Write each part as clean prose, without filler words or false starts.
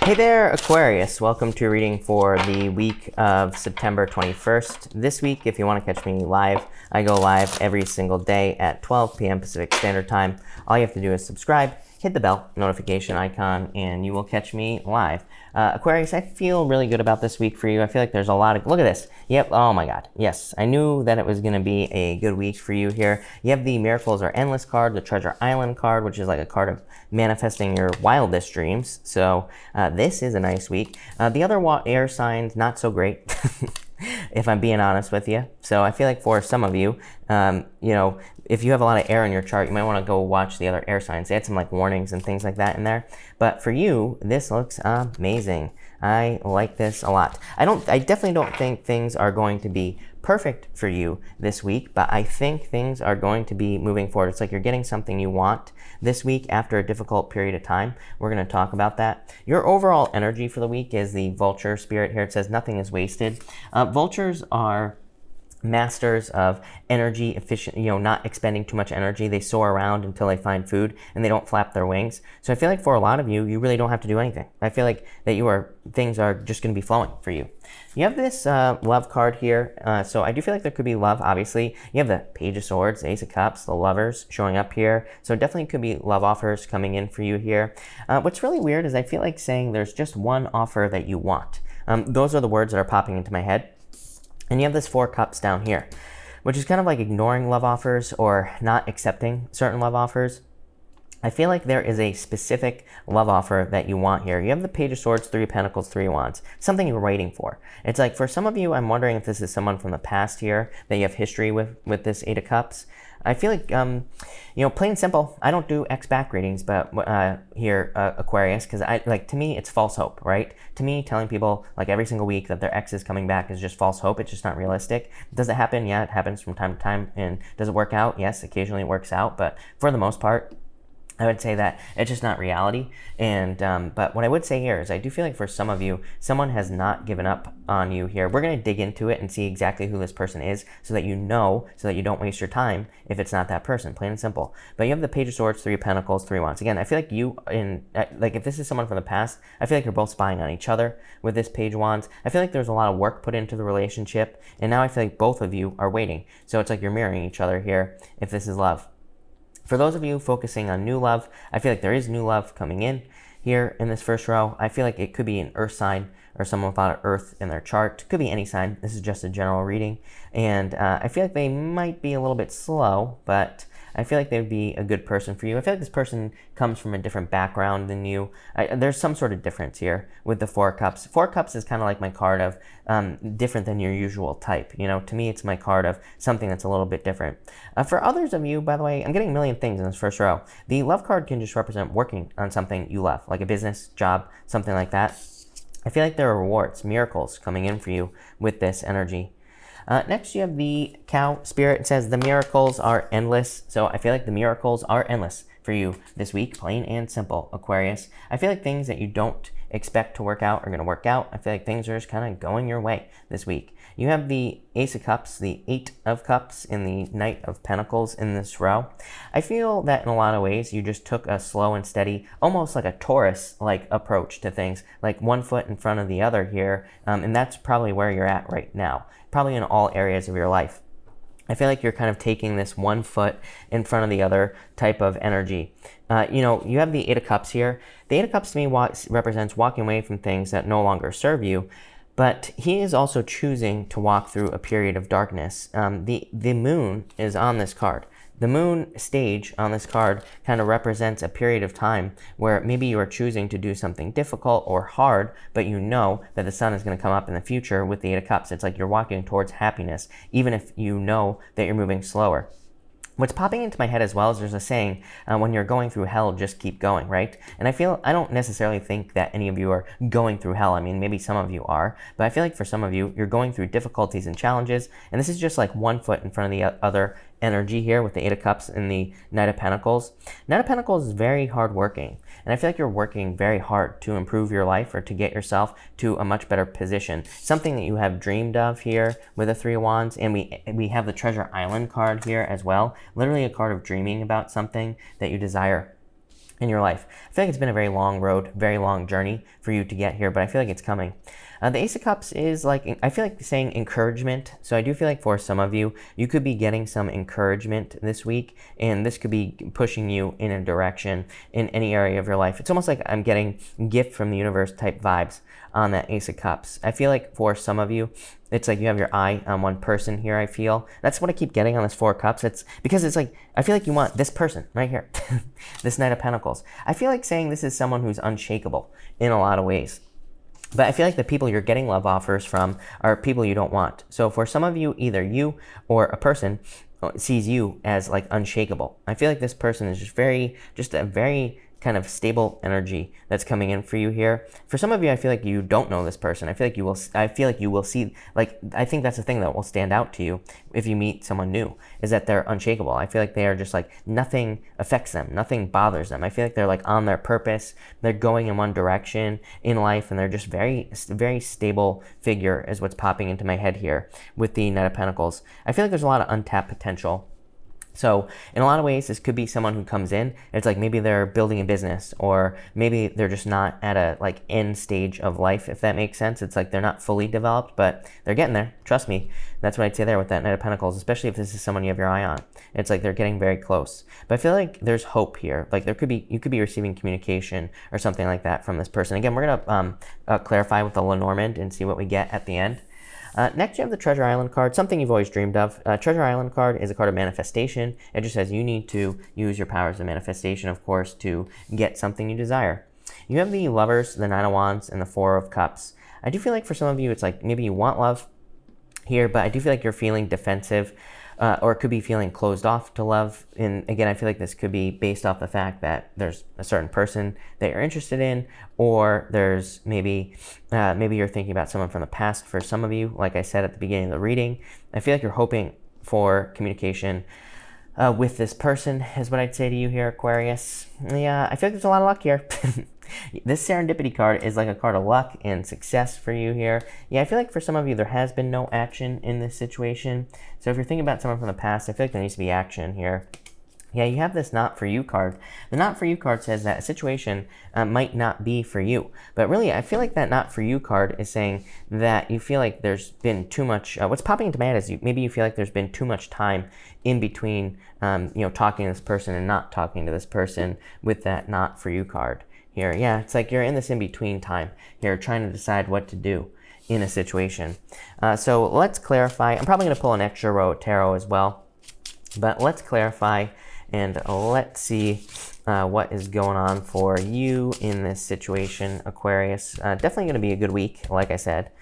Hey there, Aquarius. Welcome to a reading for the week of September 21st. This week, if you want to catch me live, I go live every single day at 12 p.m. Pacific Standard Time. All you have to do is subscribe, hit the bell notification icon, and you will catch me live. Aquarius, I feel really good about this week for you. I feel like there's a lot of... Look at this. Yep. Oh my God. Yes. I knew that it was going to be a good week for you here. You have the Miracles Are Endless card, the Treasure Island card, which is like a card of manifesting your wildest dreams. So this is a nice week. The other air signs, not so great. If I'm being honest with you. So I feel like for some of you, if you have a lot of air in your chart, you might want to go watch the other air signs. They had some like warnings and things like that in there. But for you, this looks amazing. I like this a lot. I definitely don't think things are going to be perfect for you this week, but I think things are going to be moving forward. It's like you're getting something you want this week after a difficult period of time. We're going to talk about that. Your overall energy for the week is the vulture spirit here. It says nothing is wasted. Vultures are masters of energy efficient, not expending too much energy. They soar around until they find food and they don't flap their wings. So I feel like for a lot of you, you really don't have to do anything. I feel like that things are just going to be flowing for you. You have this love card here. So I do feel like there could be love, obviously. You have the Page of Swords, Ace of Cups, the Lovers showing up here. So it definitely could be love offers coming in for you here. What's really weird is I feel like saying there's just one offer that you want. Those are the words that are popping into my head. And you have this 4 cups down here, which is kind of like ignoring love offers or not accepting certain love offers. I feel like there is a specific love offer that you want here. You have the Page of Swords, 3 of Pentacles, 3 of Wands, something you're waiting for. It's like for some of you, I'm wondering if this is someone from the past here that you have history with this 8 of Cups. I feel like, plain and simple, I don't do ex-back readings, but here, Aquarius, because to me, it's false hope, right? To me, telling people like every single week that their ex is coming back is just false hope. It's just not realistic. Does it happen? Yeah, it happens from time to time. And does it work out? Yes, occasionally it works out. But for the most part, I would say that it's just not reality. And but what I would say here is I do feel like for some of you, someone has not given up on you here. We're going to dig into it and see exactly who this person is so that you don't waste your time if it's not that person, plain and simple. But you have the Page of Swords, 3 of Pentacles, 3 of Wands. Again, I feel like if this is someone from the past, I feel like you're both spying on each other with this Page of Wands. I feel like there's a lot of work put into the relationship. And now I feel like both of you are waiting. So it's like you're mirroring each other here if this is love. For those of you focusing on new love, I feel like there is new love coming in here in this first row. I feel like it could be an earth sign or someone without an earth in their chart. Could be any sign. This is just a general reading. And I feel like they might be a little bit slow, but I feel like they would be a good person for you. I feel like this person comes from a different background than you. There's some sort of difference here with the 4 cups. 4 cups is kind of like my card of different than your usual type. To me, it's my card of something that's a little bit different. For others of you, by the way, I'm getting a million things in this first row. The love card can just represent working on something you love, like a business, job, something like that. I feel like there are rewards, miracles coming in for you with this energy. Next, you have the Cow spirit. It says the miracles are endless. So I feel like the miracles are endless for you this week, plain and simple, Aquarius. I feel like things that you don't expect to work out are going to work out. I feel like things are just kind of going your way this week. You have the Ace of Cups, the 8 of Cups, and the Knight of Pentacles in this row. I feel that in a lot of ways, you just took a slow and steady, almost like a Taurus-like approach to things, like one foot in front of the other here, and that's probably where you're at right now, probably in all areas of your life. I feel like you're kind of taking this one foot in front of the other type of energy. You have the 8 of Cups here. The 8 of Cups to me represents walking away from things that no longer serve you. But he is also choosing to walk through a period of darkness. The moon is on this card. The moon stage on this card kind of represents a period of time where maybe you are choosing to do something difficult or hard, but you know that the sun is going to come up in the future with the 8 of Cups. It's like you're walking towards happiness, even if you know that you're moving slower. What's popping into my head as well is there's a saying, when you're going through hell, just keep going, right? And I don't necessarily think that any of you are going through hell. I mean, maybe some of you are, but I feel like for some of you, you're going through difficulties and challenges, and this is just like one foot in front of the other energy here with the 8 of Cups and the Knight of Pentacles. Knight of Pentacles is very hardworking, and I feel like you're working very hard to improve your life or to get yourself to a much better position. Something that you have dreamed of here with the 3 of Wands, and we have the Treasure Island card here as well. Literally a card of dreaming about something that you desire. in your life. I feel like it's been a very long road, very long journey for you to get here, but I feel like it's coming. The Ace of Cups is like, I feel like saying encouragement. So I do feel like for some of you, you could be getting some encouragement this week, and this could be pushing you in a direction in any area of your life. It's almost like I'm getting gift from the universe type vibes on that Ace of Cups. I feel like for some of you, it's like you have your eye on one person here, I feel. That's what I keep getting on this Four of Cups. It's because it's like, I feel like you want this person right here, this Knight of Pentacles. I feel like saying this is someone who's unshakable in a lot of ways. But I feel like the people you're getting love offers from are people you don't want. So for some of you, either you or a person sees you as like unshakable. I feel like this person is just a very kind of stable energy that's coming in for you here. For some of you, I feel like you don't know this person. I feel like you will see, like, I think that's the thing that will stand out to you if you meet someone new, is that they're unshakable. I feel like they are just like, nothing affects them, nothing bothers them. I feel like they're like on their purpose, they're going in one direction in life, and they're just very stable figure is what's popping into my head here with the Knight of Pentacles. I feel like there's a lot of untapped potential. So in a lot of ways, this could be someone who comes in, it's like maybe they're building a business, or maybe they're just not at a like end stage of life, if that makes sense. It's like they're not fully developed, but they're getting there. Trust me. That's what I'd say there with that Knight of Pentacles, especially if this is someone you have your eye on. It's like they're getting very close. But I feel like there's hope here. Like you could be receiving communication or something like that from this person. Again, we're going to clarify with the Lenormand and see what we get at the end. Next, you have the Treasure Island card, something you've always dreamed of. Treasure Island card is a card of manifestation. It just says you need to use your powers of manifestation, of course, to get something you desire. You have the Lovers, the Nine of Wands, and the Four of Cups. I do feel like for some of you, it's like maybe you want love here, but I do feel like you're feeling defensive. Or it could be feeling closed off to love. And again, I feel like this could be based off the fact that there's a certain person that you're interested in, or there's maybe you're thinking about someone from the past for some of you. Like I said at the beginning of the reading, I feel like you're hoping for communication with this person is what I'd say to you here, Aquarius. Yeah, I feel like there's a lot of luck here. This Serendipity card is like a card of luck and success for you here. Yeah, I feel like for some of you, there has been no action in this situation. So if you're thinking about someone from the past, I feel like there needs to be action here. Yeah, you have this Not For You card. The Not For You card says that a situation might not be for you. But really, I feel like that Not For You card is saying that you feel like there's been too much, what's popping into my head is maybe you feel like there's been too much time in between, talking to this person and not talking to this person with that Not For You card here. Yeah, it's like you're in this in-between time here, trying to decide what to do in a situation. So let's clarify. I'm probably going to pull an extra row of tarot as well, but let's clarify and let's see what is going on for you in this situation, Aquarius. Definitely going to be a good week, like I said.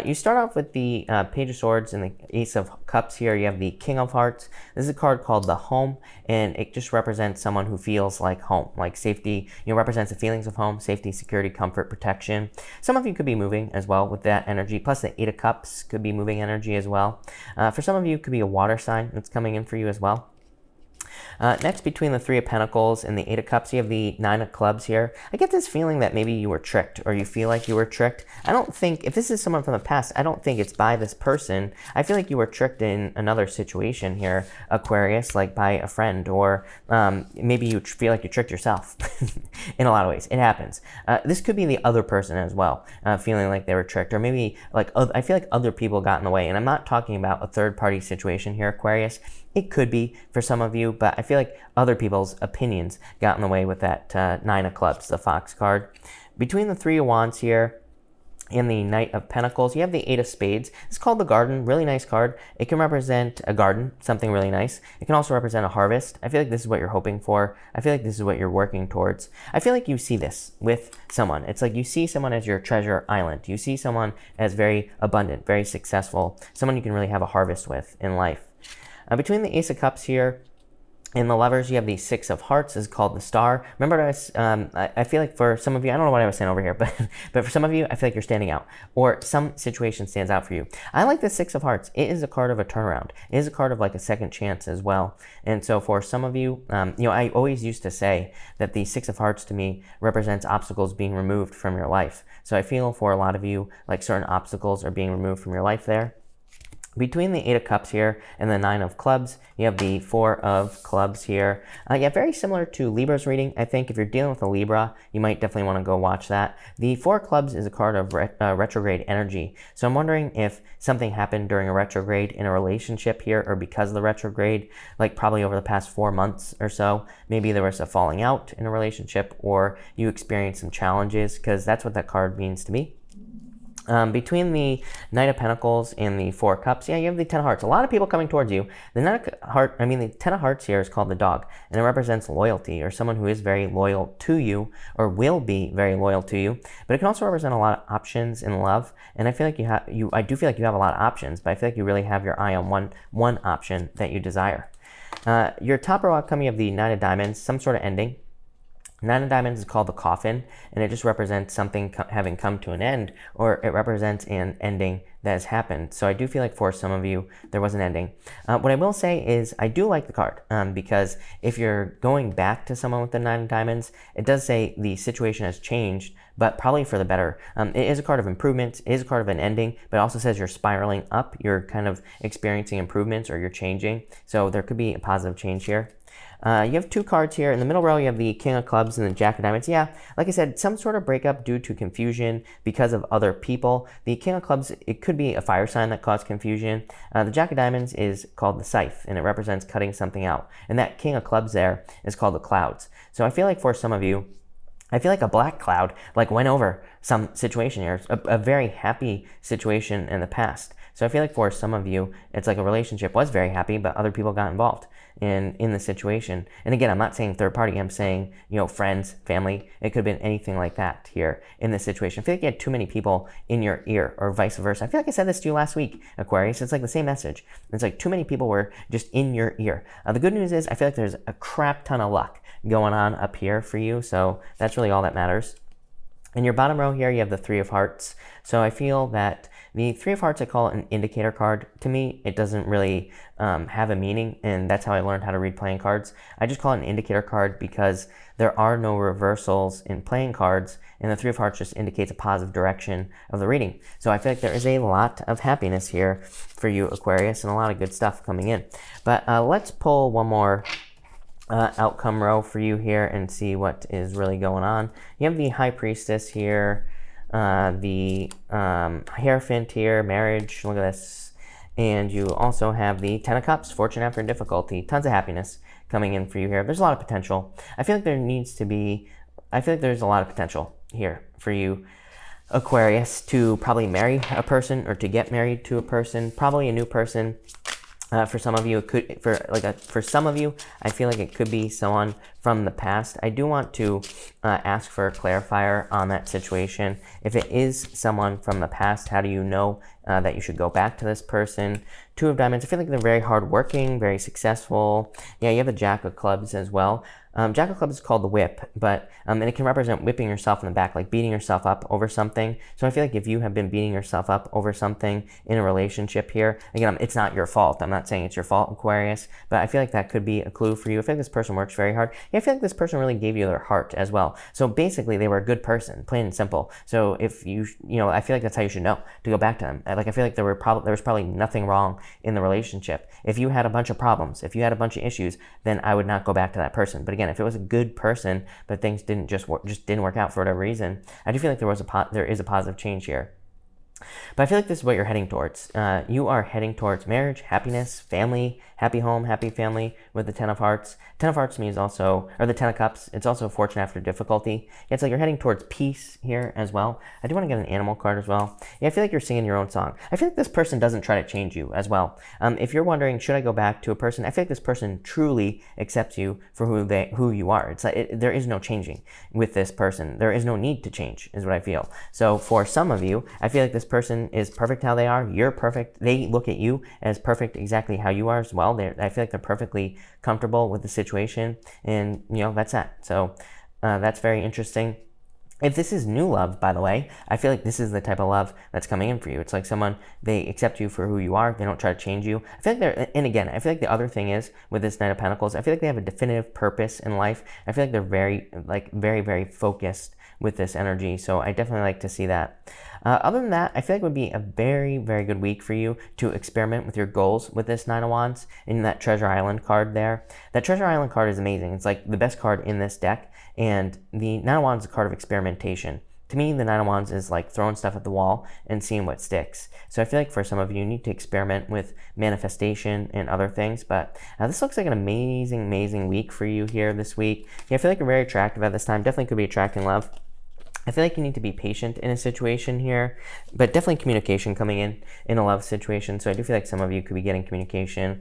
You start off with the Page of Swords and the Ace of Cups here. You have the King of Hearts. This is a card called the Home, and it just represents someone who feels like home, like safety. Represents the feelings of home, safety, security, comfort, protection. Some of you could be moving as well with that energy. Plus the Eight of Cups could be moving energy as well. For some of you, it could be a water sign that's coming in for you as well. Next, between the Three of Pentacles and the Eight of Cups, you have the Nine of Clubs here. I get this feeling that maybe you were tricked, or you feel like you were tricked. I don't think, if this is someone from the past, I don't think it's by this person. I feel like you were tricked in another situation here, Aquarius, like by a friend, or maybe you feel like you tricked yourself in a lot of ways. It happens. This could be the other person as well, feeling like they were tricked, or maybe like I feel like other people got in the way. And I'm not talking about a third-party situation here, Aquarius. It could be for some of you, but I feel like other people's opinions got in the way with that Nine of Clubs, the Fox card. Between the Three of Wands here and the Knight of Pentacles, you have the Eight of Spades. It's called the Garden. Really nice card. It can represent a garden, something really nice. It can also represent a harvest. I feel like this is what you're hoping for. I feel like this is what you're working towards. I feel like you see this with someone. It's like you see someone as your treasure island. You see someone as very abundant, very successful, someone you can really have a harvest with in life. Between the Ace of Cups here and the Lovers, you have the Six of Hearts. This is called the Star. Remember, I feel like for some of you, I don't know what I was saying over here, but for some of you, I feel like you're standing out, or some situation stands out for you. I like the Six of Hearts. It is a card of a turnaround. It is a card of like a second chance as well. And so for some of you, I always used to say that the Six of Hearts to me represents obstacles being removed from your life. So I feel for a lot of you, like certain obstacles are being removed from your life there. Between the 8 of Cups here and the 9 of Clubs, you have the 4 of Clubs here. Yeah, very similar to Libra's reading. I think if you're dealing with a Libra, you might definitely want to go watch that. The 4 of Clubs is a card of retrograde energy. So I'm wondering if something happened during a retrograde in a relationship here, or because of the retrograde, like probably over the past 4 months or so. Maybe there was a falling out in a relationship, or you experienced some challenges, because that's what that card means to me. Between the Knight of Pentacles and the 4 of Cups, yeah, you have the 10 of Hearts. A lot of people coming towards you. The 10 of Hearts here is called the dog, and it represents loyalty, or someone who is very loyal to you, or will be very loyal to you. But it can also represent a lot of options in love, and I feel like I do feel like you have a lot of options, but I feel like you really have your eye on one option that you desire. Your top row outcome, you have the 9 of Diamonds, some sort of ending. 9 of Diamonds is called the coffin, and it just represents something having come to an end, or it represents an ending that has happened. So I do feel like for some of you, there was an ending. What I will say is I do like the card, because if you're going back to someone with the 9 of Diamonds, it does say the situation has changed, but probably for the better. It is a card of improvement, it is a card of an ending, but it also says you're spiraling up, you're kind of experiencing improvements, or you're changing. So there could be a positive change here. You have 2 cards here. In the middle row, you have the King of Clubs and the Jack of Diamonds. Yeah, like I said, some sort of breakup due to confusion because of other people. The King of Clubs, it could be a fire sign that caused confusion. The Jack of Diamonds is called the Scythe, and it represents cutting something out. And that King of Clubs there is called the Clouds. So I feel like for some of you, I feel like a black cloud went over some situation here, a very happy situation in the past. So I feel like for some of you, it's like a relationship was very happy, but other people got involved in the situation. And again, I'm not saying third party, I'm saying, friends, family. It could have been anything like that here in this situation. I feel like you had too many people in your ear, or vice versa. I feel like I said this to you last week, Aquarius. It's like the same message. It's like too many people were just in your ear. The good news is I feel like there's a crap ton of luck going on up here for you. So that's really all that matters. In your bottom row here, you have the 3 of Hearts. So I feel that the 3 of Hearts, I call it an indicator card. To me, it doesn't really have a meaning, and that's how I learned how to read playing cards. I just call it an indicator card because there are no reversals in playing cards, and the 3 of Hearts just indicates a positive direction of the reading. So I feel like there is a lot of happiness here for you, Aquarius, and a lot of good stuff coming in. But let's pull one more outcome row for you here and see what is really going on. You have the High Priestess here, the Hierophant here, marriage, look at this. And you also have the 10 of Cups, fortune after difficulty, tons of happiness coming in for you here. There's a lot of potential. I feel like there's a lot of potential here for you, Aquarius, to probably marry a person, or to get married to a person, probably a new person. For some of you, it could, for some of you, I feel like it could be someone from the past. I do want to ask for a clarifier on that situation. If it is someone from the past, how do you know that you should go back to this person? 2 of Diamonds, I feel like they're very hardworking, very successful. Yeah, you have the Jack of Clubs as well. Jack of Clubs is called the whip, but and it can represent whipping yourself in the back, like beating yourself up over something. So I feel like if you have been beating yourself up over something in a relationship here, again, it's not your fault. I'm not saying it's your fault, Aquarius, but I feel like that could be a clue for you. I feel like this person works very hard. Yeah, I feel like this person really gave you their heart as well. So basically, they were a good person, plain and simple. So if I feel like that's how you should know to go back to them. Like I feel like there was probably nothing wrong in the relationship. If you had a bunch of problems, if you had a bunch of issues, then I would not go back to that person. But again, if it was a good person, but things didn't didn't work out for whatever reason, I do feel like there is a positive change here. But I feel like this is what you're heading towards. You are heading towards marriage, happiness, family, happy home, happy family with the 10 of Hearts. 10 of Hearts to me is also, or the 10 of Cups, it's also fortune after difficulty. Yeah, it's like you're heading towards peace here as well. I do want to get an animal card as well. Yeah, I feel like you're singing your own song. I feel like this person doesn't try to change you as well. If you're wondering, should I go back to a person? I feel like this person truly accepts you for who you are. It's like there is no changing with this person. There is no need to change, is what I feel. So for some of you, I feel like this person is perfect how they are. You're perfect. They look at you as perfect exactly how you are as well. I feel like they're perfectly comfortable with the situation, and that's that. So that's very interesting. If this is new love, by the way, I feel like this is the type of love that's coming in for you. It's like someone, they accept you for who you are. They don't try to change you. I feel like and again, I feel like the other thing is with this Knight of Pentacles, I feel like they have a definitive purpose in life. I feel like they're very, very focused with this energy. So I definitely like to see that. Other than that, I feel like it would be a very, very good week for you to experiment with your goals with this Nine of Wands in that Treasure Island card there. That Treasure Island card is amazing. It's like the best card in this deck, and the Nine of Wands is a card of experimentation. To me, the Nine of Wands is like throwing stuff at the wall and seeing what sticks. So I feel like for some of you need to experiment with manifestation and other things. But this looks like an amazing, amazing week for you here this week. Yeah, I feel like you're very attractive at this time. Definitely could be attracting love. I feel like you need to be patient in a situation here, but definitely communication coming in a love situation. So I do feel like some of you could be getting communication,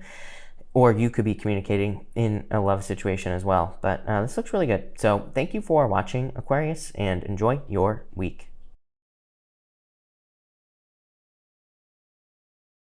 or you could be communicating in a love situation as well. But this looks really good. So thank you for watching, Aquarius, and enjoy your week.